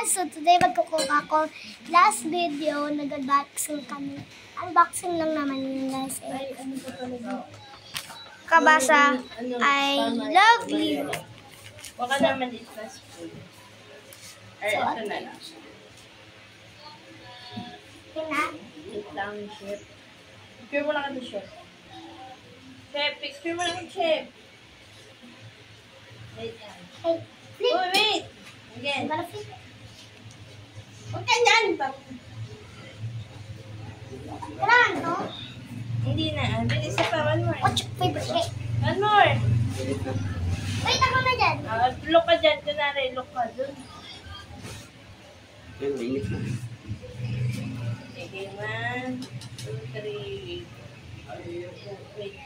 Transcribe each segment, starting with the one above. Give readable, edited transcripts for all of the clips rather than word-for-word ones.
guys! So today magkukuha ako last video, nag-unboxing kami. Unboxing lang naman yun guys. Ay, ano pa pala? Kabasa, I love you. Baka naman i-fast food. Ay, So, ito na lang. Tina? Ito lang, chef. Picture mo lang ito, chef. Chef, picture mo lang, chef. Wait yan. Hey, flip! Oh, wait! Again. Para flip. Huwag ka dyan! Kailangan to? Hindi na. Bilis pa. One more. What's your favorite cake? One more. Wait, ako na dyan. Look ka dyan. Kunwari, look ka dun. Yan, mainit na. Sige, 1, 2, 3. Wait.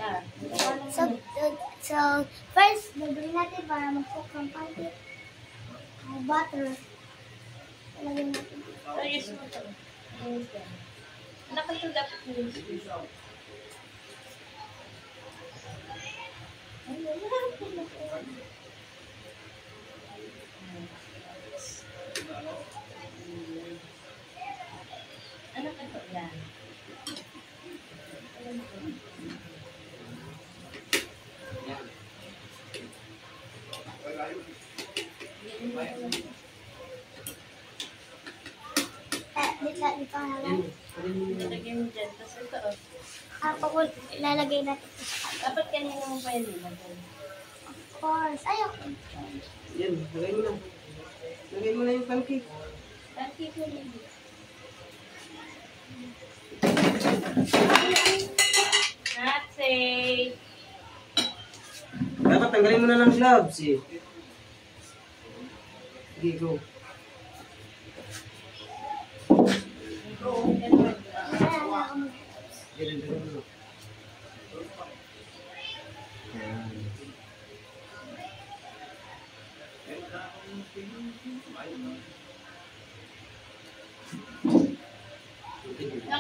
Ah. So, first, gagawin natin para mag-cook ng pancake. Butter. Ilagay natin. Ayos mo ito. Ayos yan. Anak ito dapat mo. Anak ito yan. Yan. Dito na lang. Ilagay mo dyan. Tapos ito, oh. Ako ko ilalagay natin. Dapat kanina mo pa yun ilagay. Of course. Ayoko. Yan, lagay mo na. Lagay mo na yung pancake. Pancake mo yun. Not safe. Dapat tanggalin mo na ng gloves eh. Sige, go. Ganun mo. Yan.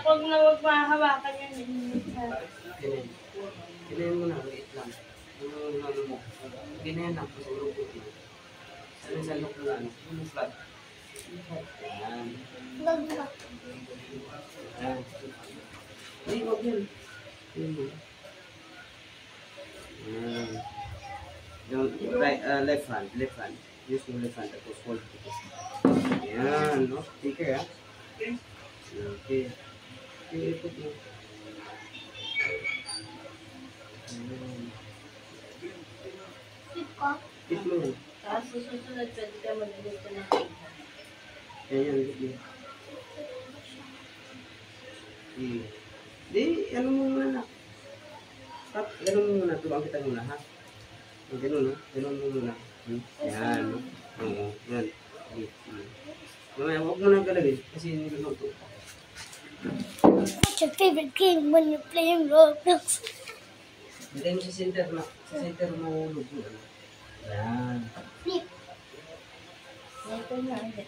Huwag na huwag mahahawakan yan. Ganun. Ganun mo na, wait lang. Ano mo? Ganyan lang, pasulog ko. Ano sa look mo lang? Ano flat? Yan. Gagawin. Yan. Ay, huwag yan. Yan mo. Yan. Yung right, left hand. Use yung left hand. Tapos hold. Yan, no? Take care, ha? Okay. Okay, ikot mo. Yan. Flip ko. Ikot mo yan. Tapos susunod, pwede ka magluluto ng cake. Yan, ikot mo. Di, ano mo muna na. Cut, ganun mo muna. Turuan kita muna, ha? Ganun, no? Ganun mo muna. Yan, no? Oo, yan. Mamaya, huwag mo nang galawin kasi niluluto. What's your favorite game when you're playing Roblox? Bigay mo sa center na. Sa center mo lugo. Yan. Flip. Ito na, hindi.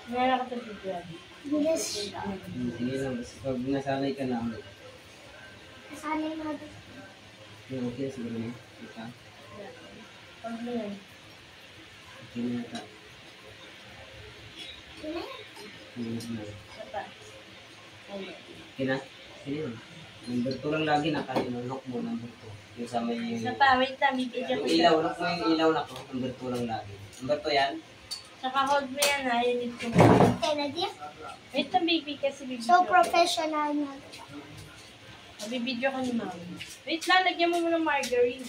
Meron ka ito video. Yes. Sige lang. Kasi pag nasanay ka na ulit. Nasanay na ito. Yung okay, siguro na. Kita. Pag mo yan. Okay na yata. Isa pa. Ayun. Okay na? Sige lang. Number 2 lang lagi na kasi nunok mo number 2. Yung sa may... Isa pa, wait lang, bibigyan Yung ko ilaw, siya. lock mo yung ilaw na ko. Number 2 lang lagi. Number 2 yan? Saka hold mo yan ha, yun ito. Okay, ready? Wait lang, baby, kasi bibidyo. So professional na. Bibidyo ko ni mami. Wait lang, lagyan mo muna margarine.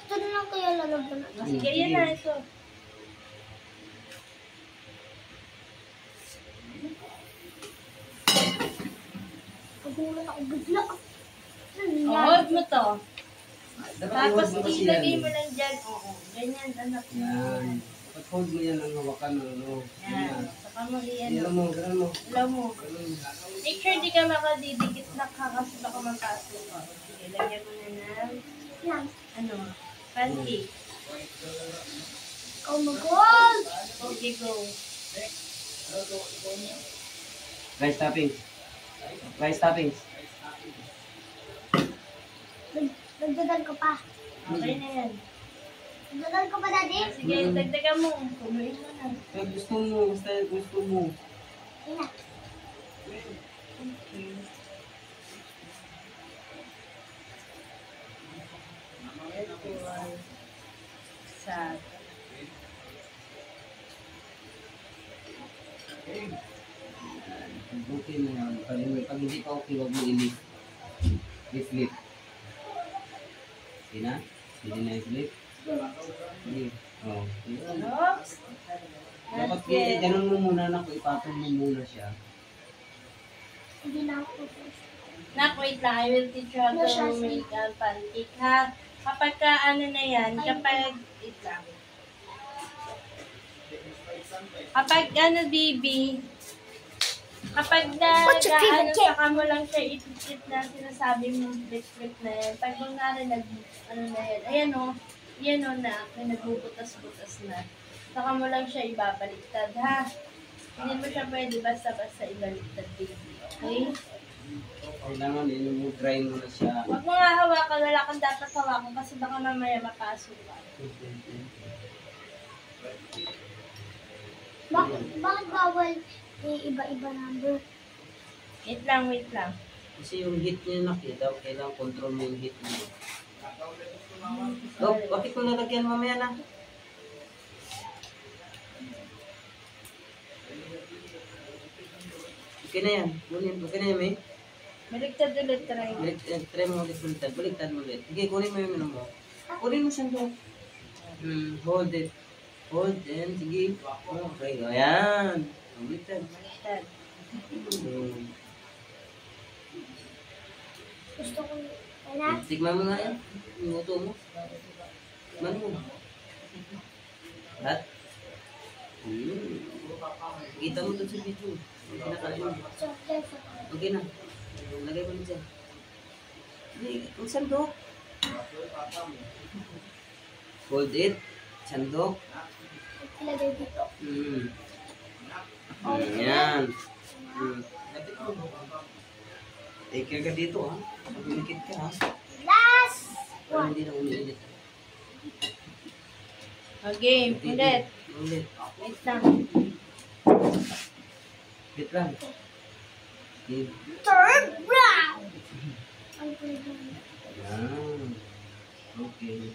Ito na lang kaya lalagyan na. Sige, yan na, ito. Pagulat ako bigla. Hold mo to. Dapat Tapos i-hold mo kasi ilagay yan. mo lang dyan. Oo, ganyan, anak. Yan. Dapat hold mo yan ang hawakan ng ano. Yan. Saka mo iyan. Ilaw mo, ganun mo. Ilaw mo. Ganun. Make sure di ka makadidikit na ka kasi baka magkaas mo. Sige, lagyan mo na ng, Lang. ano, pancake. Oh my God! Okay, go. Rice toppings. Rice toppings. Dagdagan ko pa. Okay na yan. Dagdagan ko pa, Daddy. Sige, dagdagan mo. Kumuin mo na. Kaya gusto mo, basta gusto mo. Yun na. Okay. Sad. Okay na yan. Pag hindi pa okay, wag mo i-lift. I-flip. Okay na? Hindi na i-flip? Sige. Oh. Yun. Oops. Dapat That's it. ganun mo muna na, ipatong mo muna siya. Hindi na ako. Nak, wait lang. I will teach you how to make a pancake, ha? Kapag ka, ano na yan, kapag, wait lang. Kapag, ano, baby, kapag What's your favorite cake? saka mo lang siya ipit na sinasabi mo, flip na yan. Pag kunwari, ano na yan, ayan o, na, may nagbubutas-butas na. Saka mo lang siya ibabaliktad, ha? Hindi mo siya pwede basta-basta ibaliktad, baby. Okay? Kailangan mo dry mo na siya. Huwag mo nga hawakan, wala kang dapat hawakan kasi baka mamaya mapasok ka. Bakit bawal iba-iba number? Wait lang, wait lang. Kasi yung heat niya nakita, kailangan control mo yung heat niya. Oh, bakit ko nalagyan mamaya na? Okay na yan. Okay na yan, May. Baliktad ulit, try. Try mo ulit baliktad. Baliktad mo ulit. Sige, kunin mo yung ano mo. Kunin mo sandok. Hold it. Hold and sige. Okay, ayan. Baliktad. Baliktad. Gusto ko na. Tignan mo nga yan. Yung uto mo. Tignan mo. Lahat. Kita mo doon sa video. Kinakain mo. Okay na. Lagay mo dyan. Ang sandok. Hold it. Sandok. Ilagay dito. Ayan. Lapit mo. Take care ka dito, ha? Pag-ulikit ka, ha? Last Para one. hindi na umiinit. Okay, ulit. Ulit. Wait lang. Wait lang. Okay. Third round. Ang pwede. Ayan. Okay.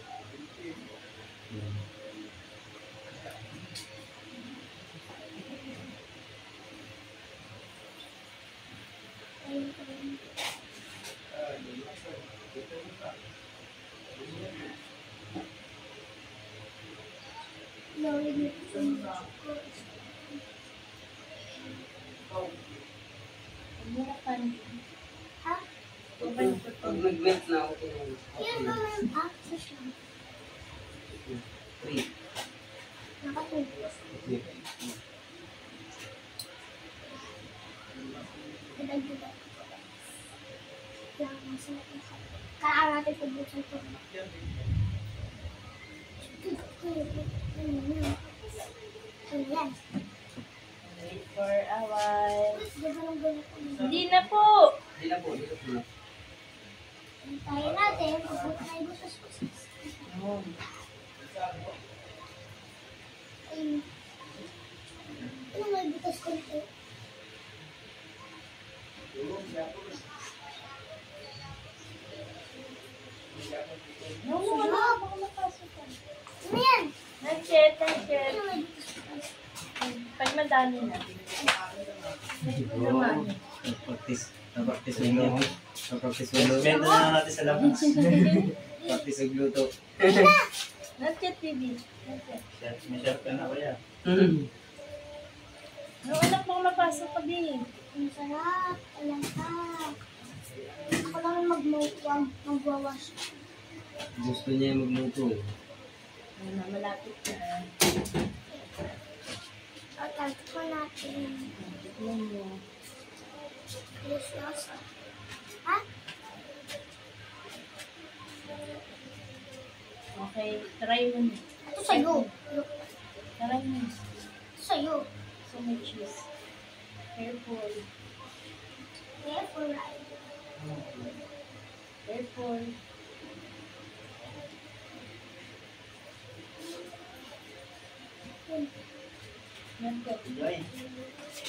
No, hindi. Ha? Pag nag-melt na, okay na. Yan ba may access lang? 3. Nakatulog. Kadagdagan. Yan, masarap na ka. Kailangan natin pagbusan ito. Ano yan? Wait for a while. Ganun-ganun ko. Hindi na po. Hindi na po. Dito po na. Hintayin natin. Pagbusan tayo butas-butas. Ay. Ano may butas ko nito? No, wala. Baka mapasok ka. Ano yan? Not yet, not yet. Ano may butas ko? Pag madami na. Ito naman. Practice. Practice ulo. Practice ulo. Benta na natin sa labas. Practice ugluto. Not yet, baby. Not yet. May chef ka na, kuya. No, anak, baka mapasok ka, baby. Ang sarap. Alam ka. Ako lang magwawash. Gusto niya magluto. Ano na, malapit na. At ko natin. Tignan mo. Delicioso. Ha? Okay, try mo na. Ito sa'yo. Look. Try mo. Ito sa'yo. So may cheese. Careful. Careful, right? Careful. Enjoy.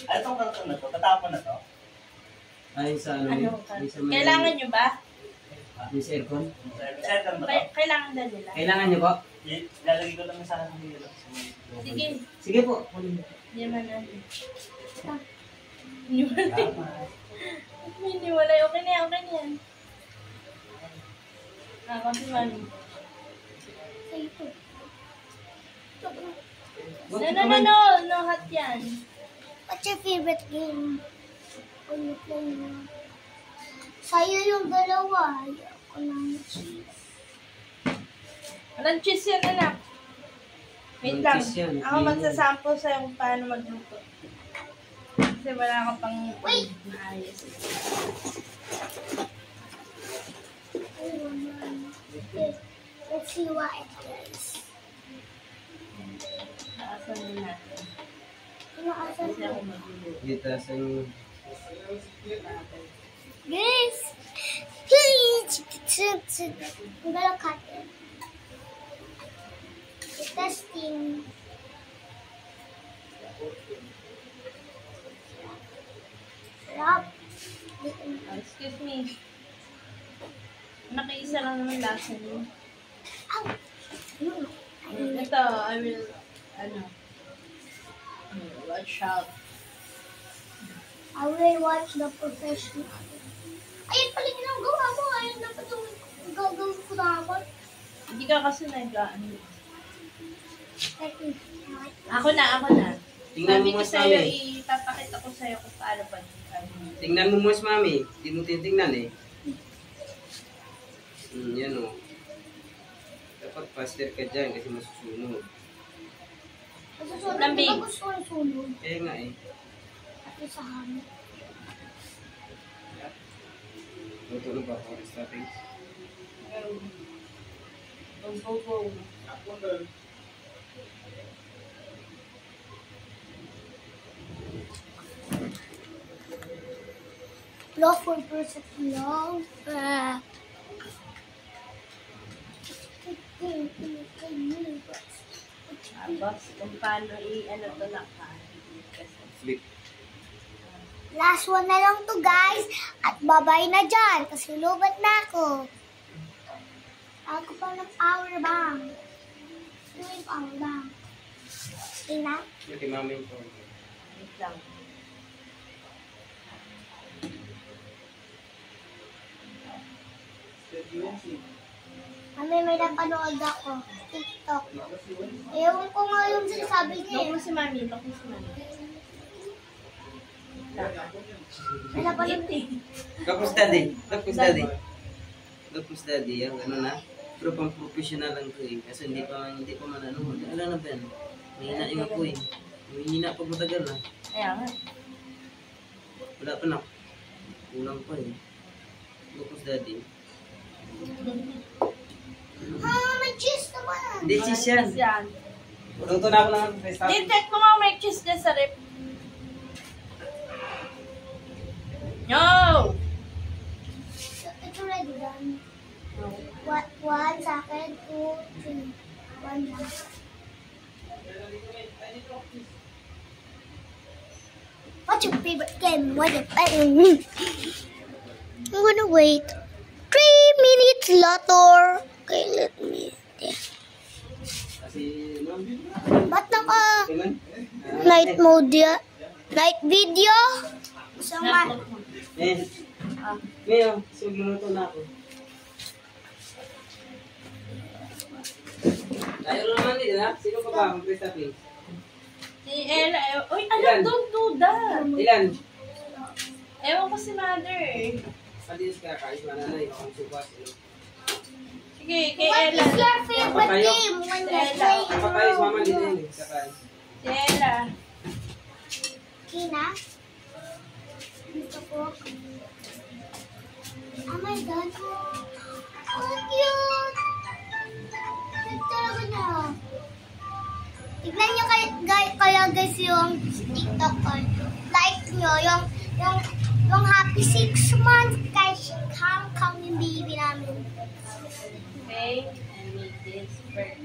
Ano itong karton na to? Katapon na to? Ay, sa ano yun? Ay, sa may- Kailangan nyo ba? May sa aircon? Second ba to? Kailangan na nila. Kailangan niyo po? Lalagay ko lang sa akin. Sige, Sige po. hindi man natin. Hiniwalay. Hiniwalay. Okay na yan, okay na yan. Kasi mami. Sa ito. No, hot yan. What's your favorite game? When you play mo? Sa'yo yung dalawa. Ako lang cheese. Walang cheese yan, anak. Wait Walang lang. cheese yan. Ako magsasample sa'yo kung paano magluto. Kasi wala ka pang Wait! maayos. Okay. Let's see what it is. Naasan din natin. Pinakasan Kasi ako magluluto. Dito sa yung... Guys! Please! I'm gonna cut it. It's testing. Sarap. Excuse me. Nakiisa lang naman lasa niyo. Ow! Ito, I will, watch out. I will watch the professional. Ayun pala ginagawa mo. Ayun dapat yung gagawin ko dapat. Hindi ka kasi nag-ano. Ako na. Tingnan Sabi mo ko mas sa'yo, mami. ipapakita ko sa'yo kung paano pa. Tingnan mo mas mami. Hindi mo titingnan eh. Yan o. Dapat faster ka dyan kasi masusunod. Masusunod. Lambing. Di ba gusto ko yung sunod? Kaya nga eh. At sa hamon. Luto na ba ako? Starting. Go. Lawful person long. Tapos, kung paano i-ano to na ka. Flip. Last one na lang to guys. At babay na dyan. Kasi lubat na ako. Ako pa ng power bank. Ano yung power bank? Ina? Okay, mami yung phone. Wait lang. Mami, may napanood ako. TikTok. Ewan ko nga yung sinasabi niya Look mo eh. si mami. May napanood Tapos daddy. Tapos daddy. Yung ano na. Pero pang professional lang to eh. Kasi hindi pa man ano. Alam na ba yan? Mahina yung ako eh. Mahina pag matagal na. Kaya nga. Wala pa na. Kulang pa eh. Tapos daddy. may cheese naman. Hindi cheese yan. Cheese yan. Luto na ako ng fresh Di, check mo nga may cheese dyan sa rep. No! It's already done. One second, 2, 3. One lang. What's your favorite game? What your favorite? I'm gonna wait 3 minutes later. Okay, let me. Yeah. Kasi, no? Ba't naka Tingnan. night mode ya? Night video? Sama. Eh. Ngayon, so luto na ako. Tayo naman din ha? Sino ka ba? Mag-press tapping. Si Ella. Uy, Ilan? alam, don't do that. Ilan? Ewan ko si mother. Padinis ka, kais mananay. Ang supas. Sige, kay What Ella. is your favorite Kayo? game when you're Ella. playing? Kapag mama din yun eh. Sakay. Si Ella. Kina? Dito po. Oh my God. Oh, cute. Cute talaga niya. Tignan niyo kaya guys yung TikTok ko. Like nyo, yung happy 6 months kay Kang yung baby namin. Okay, and make this bird.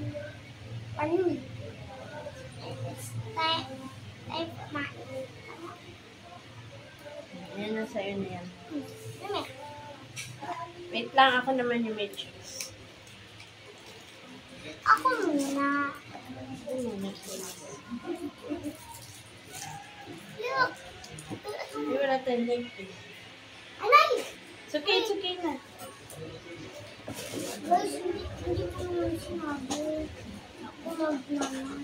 Ano yun? Ay, kumain. Yan na sa'yo na yan. Ano? Wait lang, ako naman yung may cheese. Ako muna. Look. Hindi wala tayong link eh. Anay! It's okay na. Guys, hindi ko naman sinabi. Ako magnaman.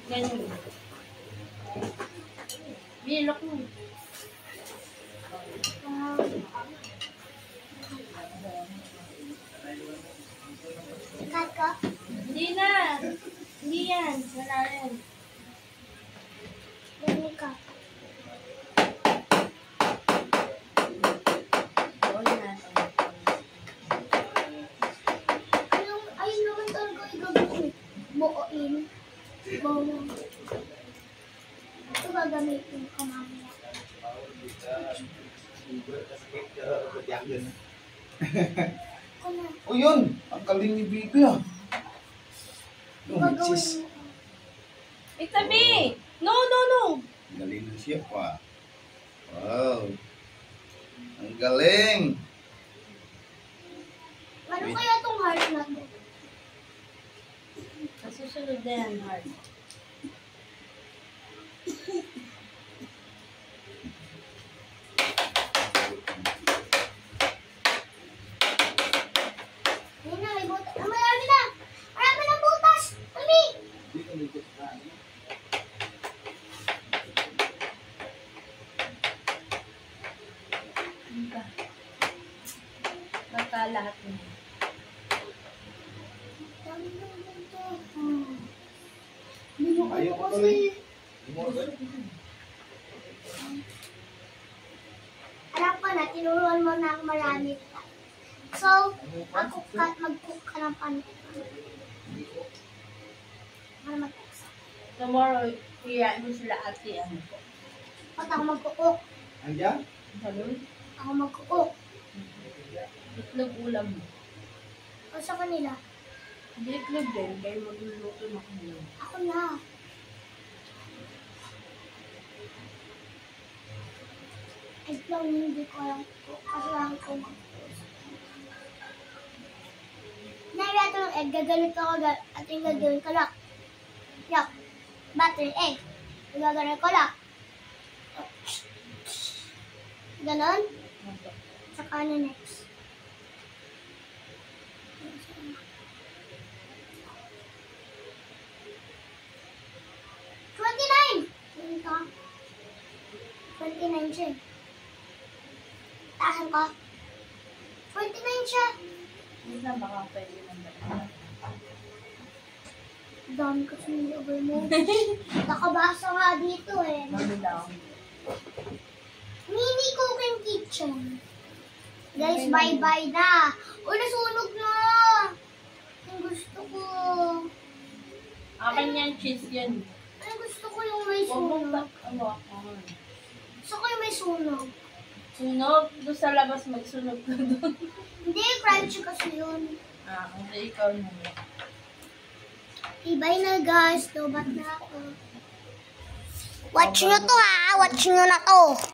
Ganyan. Bilok mo. Cut ko? Hindi na. Hindi yan. Wala rin. Dami ka. Ayun naman talaga i-gagawin. Buoin. Buoin. Ito gagamitin ko mamaya. Ako na. O yun, ang galing ni Bibi ah. Yung Gagawin cheese. mo. Itabi! No! Galing na siya pa. Wow. Ang galing. Ano kaya itong heart na to? Nasusunod na yan, heart. Ayun na, may butas. Ah, marami na! Marami na butas! Mami! Baka lahat na. Dami na ito. Binuko Ayaw ko ko kasi. Alam ko na, tinuruan mo na ang marami. So, mag-cook ka ng pancake. Para mag-cook. Tomorrow, iyain mo sila ate. Ano po? At ako mag-cook. Andiyan? Salon? Ako mag-cook. Itlog ulam mo. O sa kanila. Hindi itlog din. Kayo magluluto na kami. Ako na. Egg lang hindi ko alam cook. Kasi lang ko mag-cook. Nariya ito ng egg. Gaganit ako at yung gagawin ko lang. Yuck. Butter egg. Gagawin ko lang. Ganon. Saka ano next? Yun ka. 29 siya. Taasan ko. 29 siya. Minsan baka pwede naman. Dami kasi yung over mo. Nakabasa nga dito eh. Mami daw. Mini cooking kitchen. Guys, bye-bye na. O, nasunog na. Ang gusto ko. Akin yan, cheese yan. Ang gusto ko yung may Huwag mong sunog. ano ako. Gusto ko yung may sunog. Sunog? Doon sa labas magsunog ka doon. Hindi, crunchy kasi yun. Hindi ikaw naman. Bye na guys. Lobat na ako. Watch nyo to ha. Watch nyo na to.